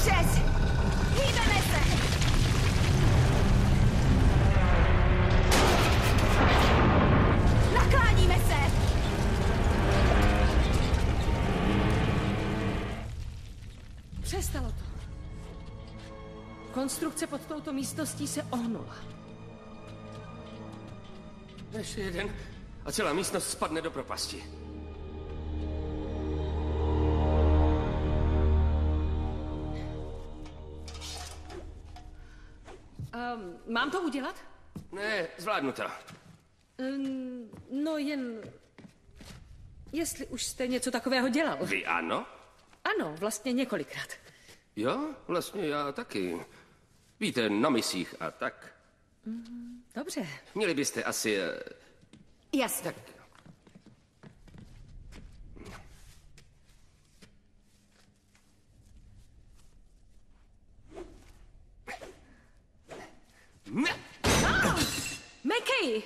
Otřes! Hýbeme se! Nakláníme se! Přestalo to. Konstrukce pod touto místností se ohnula. Ještě jeden a celá místnost spadne do propasti. Mám to udělat? Ne, zvládnu to. No jen... Jestli už jste něco takového dělal. Vy ano? Ano, vlastně několikrát. Jo, vlastně já taky. Víte, na misích a tak. Dobře. Měli byste asi... Jasně. Tak. Ne! Mackey!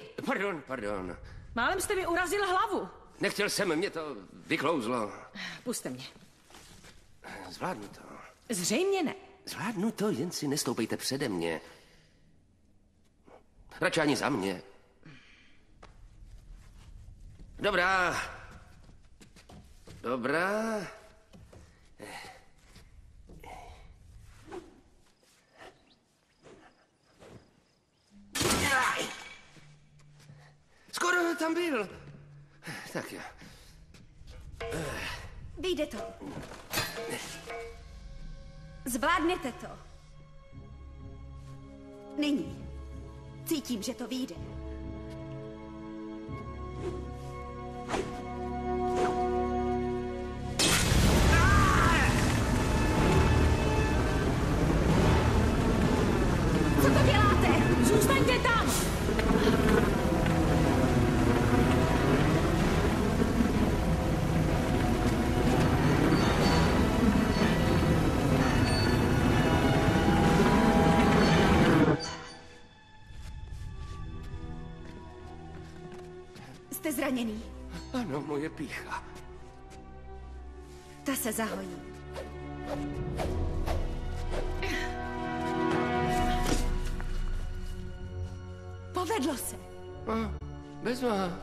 Pardon. Málem jste mi urazil hlavu. Nechtěl jsem, mě to vyklouzlo. Puste mě. Zvládnu to. Zřejmě ne. Zvládnu to, jen si nestoupejte přede mě. Radši ani za mě. Dobrá. Skoro tam byl. Tak jo. Vyjde to. Zvládnete to. Nyní. Cítím, že to vyjde. Co to děláte? Zůstaňte tam! Jste zraněný. Ano, moje pýcha. Ta se zahojí. Povedlo se. Bezva.